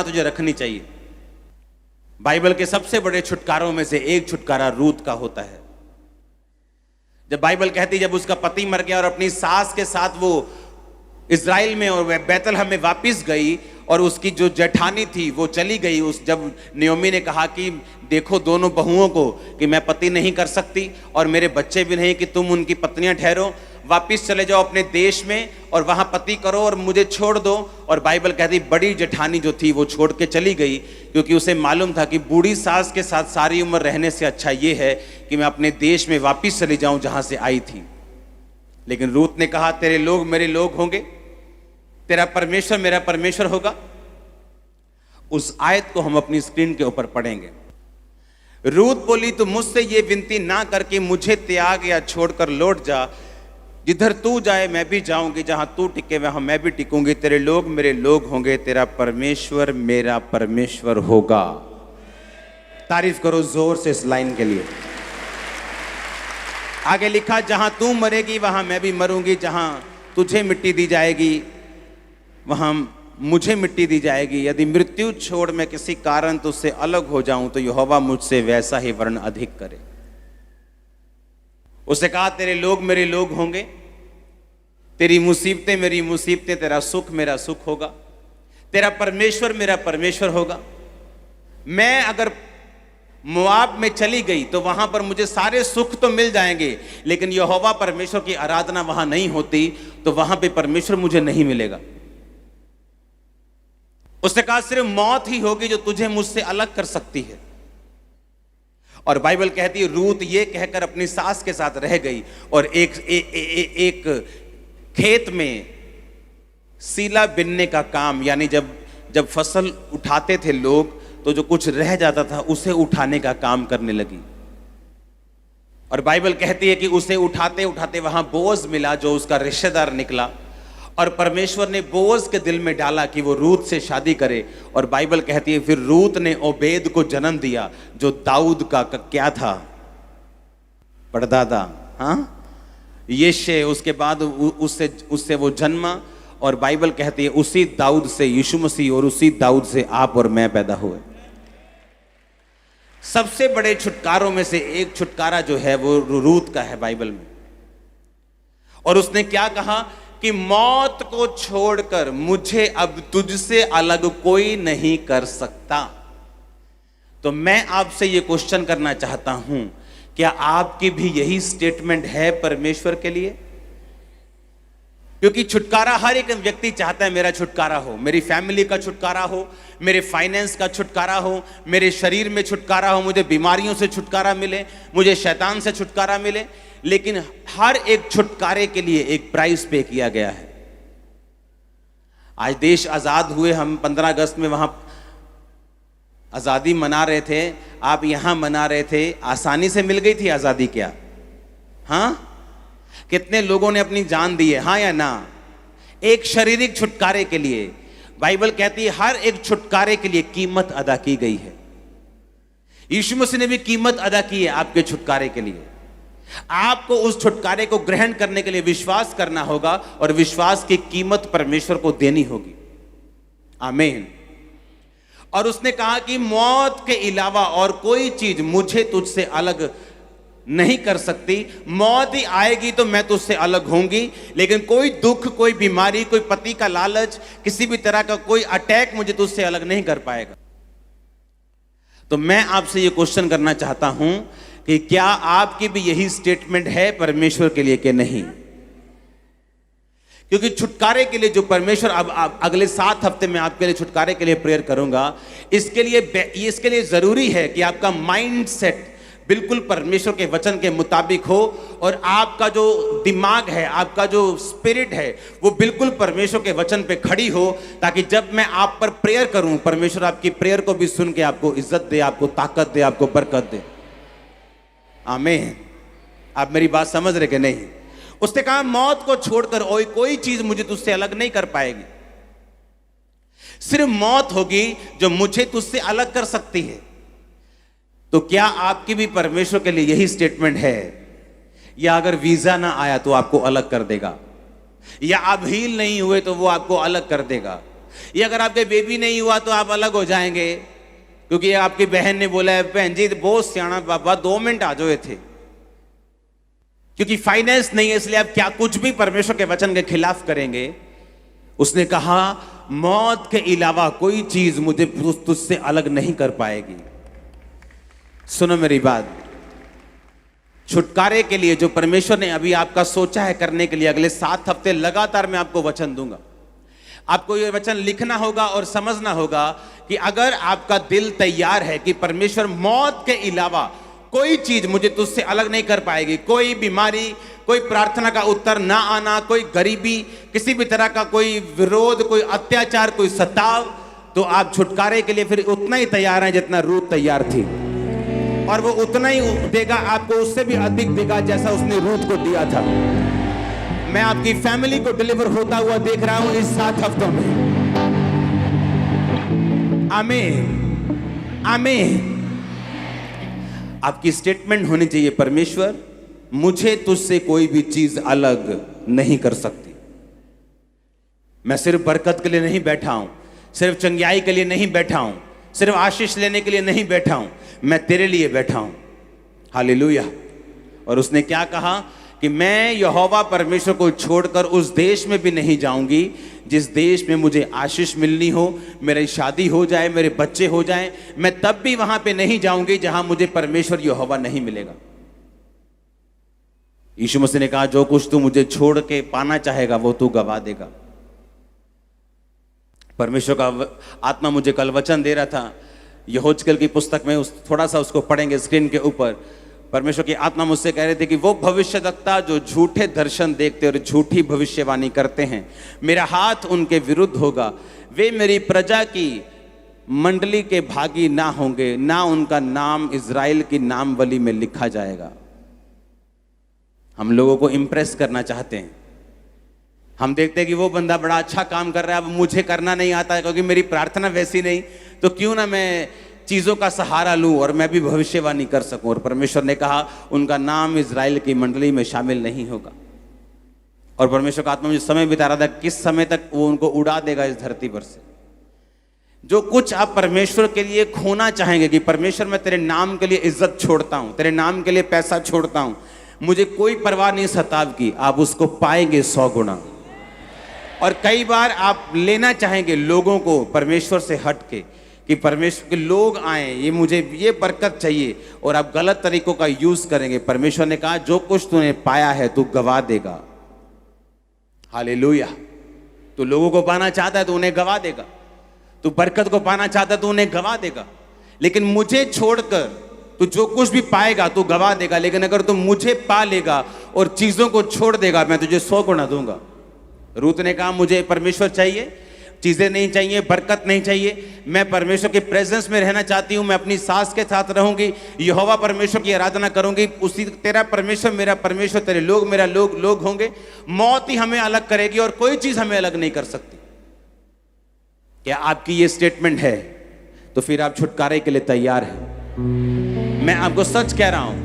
तुझे रखनी चाहिए। बाइबल के सबसे बड़े छुटकारों में से एक छुटकारा रूत का होता है। जब बाइबल कहती है जब उसका पति मर गया और अपनी सास के साथ वो इज़राइल में और बैतलहम में वापस गई और उसकी जो जेठानी थी वो चली गई, उस जब नयोमी ने कहा कि देखो दोनों बहुओं को कि मैं पति नहीं कर सकती और मेरे बच्चे भी नहीं कि तुम उनकी पत्नियां ठहरो, वापस चले जाओ अपने देश में और वहां पति करो और मुझे छोड़ दो। और बाइबल कहती बड़ी जेठानी जो थी वो छोड़ के चली गई, क्योंकि उसे मालूम था कि बूढ़ी सास के साथ सारी उम्र रहने से अच्छा ये है कि मैं अपने देश में वापस चली जाऊं जहां से आई थी। लेकिन रूत ने कहा तेरे लोग मेरे लोग होंगे, तेरा परमेश्वर मेरा परमेश्वर होगा। उस आयत को हम अपनी स्क्रीन के ऊपर पढ़ेंगे। रूत बोली तो मुझसे ये विनती ना करके मुझे त्याग या छोड़कर लौट जा, जिधर तू जाए मैं भी जाऊंगी, जहां तू टिके वहां मैं भी टिकूंगी, तेरे लोग मेरे लोग होंगे, तेरा परमेश्वर मेरा परमेश्वर होगा। तारीफ करो जोर से इस लाइन के लिए। आगे लिखा जहां तू मरेगी वहां मैं भी मरूंगी, जहां तुझे मिट्टी दी जाएगी वहां मुझे मिट्टी दी जाएगी। यदि मृत्यु छोड़ मैं किसी कारण तुझसे अलग हो जाऊं तो यहोवा मुझसे वैसा ही वर्ण अधिक करे। उसने कहा तेरे लोग मेरे लोग होंगे, तेरी मुसीबतें मेरी मुसीबतें, तेरा सुख मेरा सुख होगा, तेरा परमेश्वर मेरा परमेश्वर होगा। मैं अगर मोआब में चली गई तो वहां पर मुझे सारे सुख तो मिल जाएंगे, लेकिन यहोवा परमेश्वर की आराधना वहां नहीं होती तो वहां पे परमेश्वर मुझे नहीं मिलेगा। उसने कहा सिर्फ मौत ही होगी जो तुझे मुझसे अलग कर सकती है। और बाइबल कहती है रूत ये कहकर अपनी सास के साथ रह गई और एक खेत में सीला बिनने का काम, यानी जब फसल उठाते थे लोग तो जो कुछ रह जाता था उसे उठाने का काम करने लगी। और बाइबल कहती है कि उसे उठाते उठाते वहां बोअज मिला जो उसका रिश्तेदार निकला, और परमेश्वर ने बोअज के दिल में डाला कि वो रूत से शादी करे। और बाइबल कहती है फिर रूत ने ओबेद को जन्म दिया जो दाऊद का क्या था, परदादा, हाँ यिशै। उसके बाद उससे वो जन्मा और बाइबल कहती है उसी दाऊद से यीशु मसीह और उसी दाऊद से आप और मैं पैदा हुए। सबसे बड़े छुटकारों में से एक छुटकारा जो है वो रूत का है बाइबल में। और उसने क्या कहा कि मौत को छोड़कर मुझे अब तुझसे अलग कोई नहीं कर सकता। तो मैं आपसे ये क्वेश्चन करना चाहता हूं, क्या आपकी भी यही स्टेटमेंट है परमेश्वर के लिए? क्योंकि छुटकारा हर एक व्यक्ति चाहता है मेरा छुटकारा हो, मेरी फैमिली का छुटकारा हो, मेरे फाइनेंस का छुटकारा हो, मेरे शरीर में छुटकारा हो, मुझे बीमारियों से छुटकारा मिले, मुझे शैतान से छुटकारा मिले। लेकिन हर एक छुटकारे के लिए एक प्राइस पे किया गया है। आज देश आजाद हुए, हम 15 अगस्त में वहां आजादी मना रहे थे, आप यहां मना रहे थे, आसानी से मिल गई थी आजादी क्या? हाँ, कितने लोगों ने अपनी जान दी है, हाँ या ना? एक शारीरिक छुटकारे के लिए बाइबल कहती है हर एक छुटकारे के लिए कीमत अदा की गई है। यीशु मसीह ने भी कीमत अदा की है आपके छुटकारे के लिए। आपको उस छुटकारे को ग्रहण करने के लिए विश्वास करना होगा और विश्वास की कीमत परमेश्वर को देनी होगी। आमीन। और उसने कहा कि मौत के अलावा और कोई चीज मुझे तुझसे अलग नहीं कर सकती। मौत ही आएगी तो मैं तुझसे अलग होंगी, लेकिन कोई दुख, कोई बीमारी, कोई पति का लालच, किसी भी तरह का कोई अटैक मुझे तुझसे अलग नहीं कर पाएगा। तो मैं आपसे ये क्वेश्चन करना चाहता हूं कि क्या आपकी भी यही स्टेटमेंट है परमेश्वर के लिए कि नहीं? क्योंकि छुटकारे के लिए जो परमेश्वर अब अगले 7 हफ्ते में आपके लिए छुटकारे के लिए प्रेयर करूंगा, इसके लिए जरूरी है कि आपका माइंड सेट बिल्कुल परमेश्वर के वचन के मुताबिक हो और आपका जो दिमाग है, आपका जो स्पिरिट है वो बिल्कुल परमेश्वर के वचन पे खड़ी हो, ताकि जब मैं आप पर प्रेयर करूं परमेश्वर आपकी प्रेयर को भी सुन के आपको इज्जत दे, आपको ताकत दे, आपको बरकत दे। आमीन। आप मेरी बात समझ रहे कि नहीं? उसने कहा मौत को छोड़कर और कोई चीज मुझे तुझसे अलग नहीं कर पाएगी। सिर्फ मौत होगी जो मुझे तुझसे अलग कर सकती है। तो क्या आपकी भी परमेश्वर के लिए यही स्टेटमेंट है? या अगर वीजा ना आया तो आपको अलग कर देगा, या आप हील नहीं हुए तो वो आपको अलग कर देगा, ये अगर आपके बेबी नहीं हुआ तो आप अलग हो जाएंगे, क्योंकि आपकी बहन ने बोला है बहन जी बहुत सियाना बाबा 2 मिनट आ जाओ थे, क्योंकि फाइनेंस नहीं है इसलिए आप क्या कुछ भी परमेश्वर के वचन के खिलाफ करेंगे। उसने कहा मौत के अलावा कोई चीज मुझे तुझसे अलग नहीं कर पाएगी। सुनो मेरी बात, छुटकारे के लिए जो परमेश्वर ने अभी आपका सोचा है करने के लिए, अगले 7 हफ्ते लगातार मैं आपको वचन दूंगा। आपको ये वचन लिखना होगा और समझना होगा कि अगर आपका दिल तैयार है कि परमेश्वर मौत के अलावा कोई चीज मुझे तुझसे अलग नहीं कर पाएगी, कोई बीमारी, कोई प्रार्थना का उत्तर ना आना, कोई गरीबी, किसी भी तरह का कोई विरोध, कोई अत्याचार, कोई सताव, तो आप छुटकारे के लिए फिर उतना ही तैयार हैं जितना रूत तैयार थी, और वो उतना ही देगा आपको, उससे भी अधिक देगा जैसा उसने रूत को दिया था। मैं आपकी फैमिली को डिलीवर होता हुआ देख रहा हूं इस 7 हफ्तों में। आमीन आमीन। आपकी स्टेटमेंट होनी चाहिए, परमेश्वर मुझे तुझसे कोई भी चीज अलग नहीं कर सकती। मैं सिर्फ बरकत के लिए नहीं बैठा हूं, सिर्फ चंगियाई के लिए नहीं बैठा हूं, सिर्फ आशीष लेने के लिए नहीं बैठा हूं, मैं तेरे लिए बैठा हूं। हालेलुया। और उसने क्या कहा कि मैं यहोवा परमेश्वर को छोड़कर उस देश में भी नहीं जाऊंगी जिस देश में मुझे आशीष मिलनी हो, मेरी शादी हो जाए, मेरे बच्चे हो जाएं, मैं तब भी वहां पे नहीं जाऊंगी जहां मुझे परमेश्वर यहोवा नहीं मिलेगा। यीशु मसीह ने कहा जो कुछ तू मुझे छोड़ के पाना चाहेगा वो तू गवा देगा। परमेश्वर का आत्मा मुझे कल वचन दे रहा था, यहोजकेल की पुस्तक में थोड़ा सा उसको पढ़ेंगे स्क्रीन के ऊपर। परमेश्वर की आत्मा मुझसे कह रहे थे कि वो भविष्यवक्ता जो झूठे दर्शन देखते और झूठी भविष्यवाणी करते हैं, मेरा हाथ उनके विरुद्ध होगा, वे मेरी प्रजा की मंडली के भागी ना होंगे, ना उनका नाम इज़राइल की नामवली में लिखा जाएगा। हम लोगों को इंप्रेस करना चाहते हैं, हम देखते हैं कि वो बंदा बड़ा अच्छा काम कर रहा है, अब मुझे करना नहीं आता है क्योंकि मेरी प्रार्थना वैसी नहीं, तो क्यों ना मैं चीज़ों का सहारा लूं और मैं भी भविष्यवाणी कर सकूं। और परमेश्वर ने कहा उनका नाम इज़राइल की मंडली में शामिल नहीं होगा। और परमेश्वर का आत्मा मुझे समय बिता रहा था किस समय तक वो उनको उड़ा देगा इस धरती पर से। जो कुछ आप परमेश्वर के लिए खोना चाहेंगे कि परमेश्वर मैं तेरे नाम के लिए इज्जत छोड़ता हूं, तेरे नाम के लिए पैसा छोड़ता हूं, मुझे कोई परवाह नहीं सताव की, आप उसको पाएंगे 100 गुना। और कई बार आप लेना चाहेंगे लोगों को परमेश्वर से हट के कि परमेश्वर के लोग आए, ये मुझे ये बरकत चाहिए, और आप गलत तरीकों का यूज करेंगे। परमेश्वर ने कहा जो कुछ तूने पाया है तू गवा देगा। हालेलुया। तू लोगों को पाना चाहता है तो उन्हें गवा देगा, तू बरकत को पाना चाहता है तो उन्हें गवा देगा, लेकिन मुझे छोड़कर तू जो कुछ भी पाएगा तू गवा देगा। लेकिन अगर तू मुझे पा लेगा और चीजों को छोड़ देगा, मैं तुझे 100 गुना दूंगा। रूत ने कहा मुझे परमेश्वर चाहिए, चीजें नहीं चाहिए, बरकत नहीं चाहिए, मैं परमेश्वर के प्रेजेंस में रहना चाहती हूं, मैं अपनी सास के साथ रहूंगी, यहोवा परमेश्वर की आराधना करूंगी, उसी तेरा परमेश्वर मेरा परमेश्वर, तेरे लोग मेरा लोग होंगे। मौत ही हमें अलग करेगी और कोई चीज हमें अलग नहीं कर सकती। क्या आपकी ये स्टेटमेंट है तो फिर आप छुटकारे के लिए तैयार हैं। मैं आपको सच कह रहा हूं,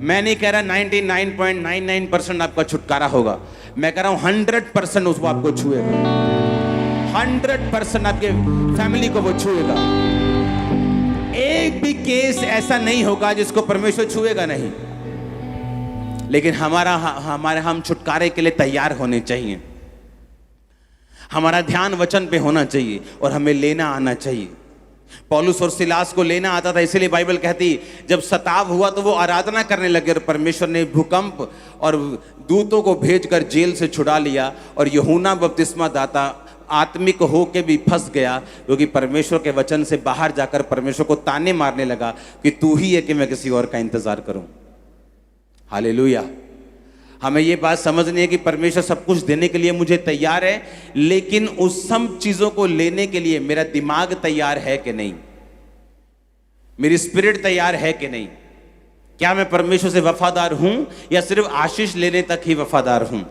मैं नहीं कह रहा 99.99% आपका छुटकारा होगा, मैं कह रहा हूं 100% उसको आपको छुएगा, 100% आपके फैमिली को वो छुएगा। एक भी केस ऐसा नहीं होगा जिसको परमेश्वर छुएगा नहीं। लेकिन हम छुटकारे के लिए तैयार होने चाहिए, हमारा ध्यान वचन पे होना चाहिए और हमें लेना आना चाहिए। पौलुस और सिलास को लेना आता था, इसीलिए बाइबल कहती जब सताव हुआ तो वो आराधना करने लगे और परमेश्वर ने भूकंप और दूतों को भेजकर जेल से छुड़ा लिया। और यूहन्ना बपतिस्मा दाता आत्मिक होके भी फंस गया, क्योंकि परमेश्वर के वचन से बाहर जाकर परमेश्वर को ताने मारने लगा कि तू ही है कि मैं किसी और का इंतजार करूं। हालेलुया। हमें ये बात समझनी है कि परमेश्वर सब कुछ देने के लिए मुझे तैयार है, लेकिन उस सब चीजों को लेने के लिए मेरा दिमाग तैयार है कि नहीं, मेरी स्पिरिट तैयार है कि नहीं। क्या मैं परमेश्वर से वफादार हूं या सिर्फ आशीष लेने तक ही वफादार हूं।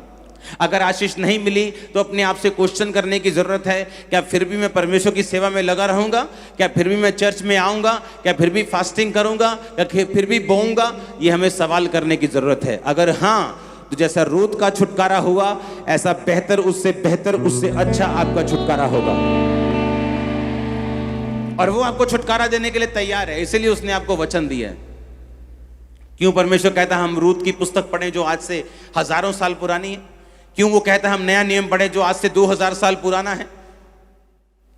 अगर आशीष नहीं मिली तो अपने आप से क्वेश्चन करने की जरूरत है, क्या फिर भी मैं परमेश्वर की सेवा में लगा रहूंगा, क्या फिर भी मैं चर्च में आऊंगा, क्या फिर भी फास्टिंग करूंगा, क्या फिर भी बोऊंगा। ये हमें सवाल करने की जरूरत है। अगर हाँ तो जैसा रूत का छुटकारा हुआ, ऐसा बेहतर, उससे अच्छा आपका छुटकारा होगा। और वो आपको छुटकारा देने के लिए तैयार है, इसलिए उसने आपको वचन दिया है। क्यों परमेश्वर कहता है हम रूत की पुस्तक पढ़ें जो आज से हजारों साल पुरानी है? क्यों वो कहता है हम नया नियम पढ़ें जो आज से 2000 साल पुराना है?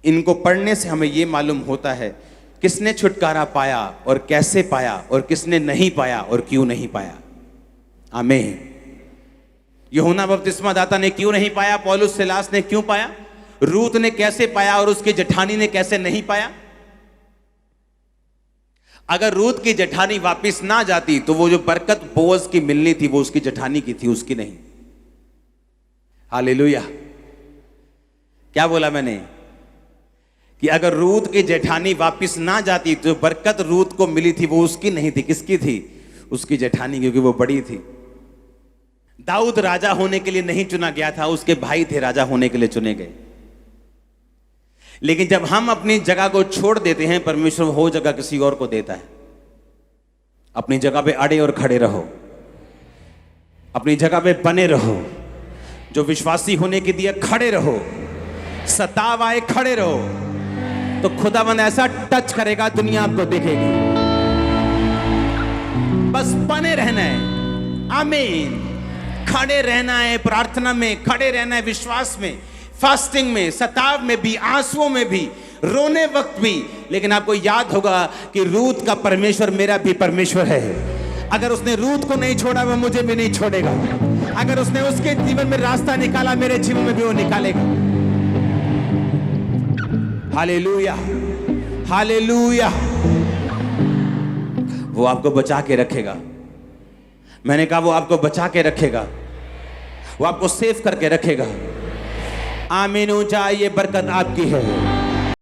इनको पढ़ने से हमें ये मालूम होता है किसने छुटकारा पाया और कैसे पाया, और किसने नहीं पाया और क्यों नहीं पाया। आमीन। यूहन्ना बपतिस्मा दाता ने क्यों नहीं पाया, पौलुस सिलास ने क्यों पाया, रूत ने कैसे पाया और उसकी जेठानी ने कैसे नहीं पाया। अगर रूत की जेठानी वापिस ना जाती तो वो जो बरकत बोअज की मिलनी थी वो उसकी जेठानी की थी, उसकी नहीं। हालेलुया। क्या बोला मैंने? कि अगर रूत की जेठानी वापिस ना जाती तो बरकत रूत को मिली थी वो उसकी नहीं थी, किसकी थी? उसकी जेठानी, क्योंकि वो बड़ी थी। दाऊद राजा होने के लिए नहीं चुना गया था, उसके भाई थे राजा होने के लिए चुने गए। लेकिन जब हम अपनी जगह को छोड़ देते हैं, परमेश्वर वो जगह किसी और को देता है। अपनी जगह पे अड़े और खड़े रहो, अपनी जगह पे बने रहो, जो विश्वासी होने के दिए खड़े रहो, सताव आए खड़े रहो, तो खुदावंद ऐसा टच करेगा दुनिया आपको देखेगी। बस बने रहना है। आमीन। खड़े रहना है, प्रार्थना में खड़े रहना है, विश्वास में, फास्टिंग में, सताव में भी, आंसुओं में भी, रोने वक्त भी। लेकिन आपको याद होगा कि रूत का परमेश्वर मेरा भी परमेश्वर है। अगर उसने रूत को नहीं छोड़ा वो मुझे भी नहीं छोड़ेगा। अगर उसने उसके जीवन में रास्ता निकाला मेरे जीवन में भी वो निकालेगा। Hallelujah, hallelujah. वो आपको बचा के रखेगा। मैंने कहा वो आपको बचा के रखेगा, वो आपको सेफ करके रखेगा। आमीन। ऊंचा, ये बरकत आपकी है।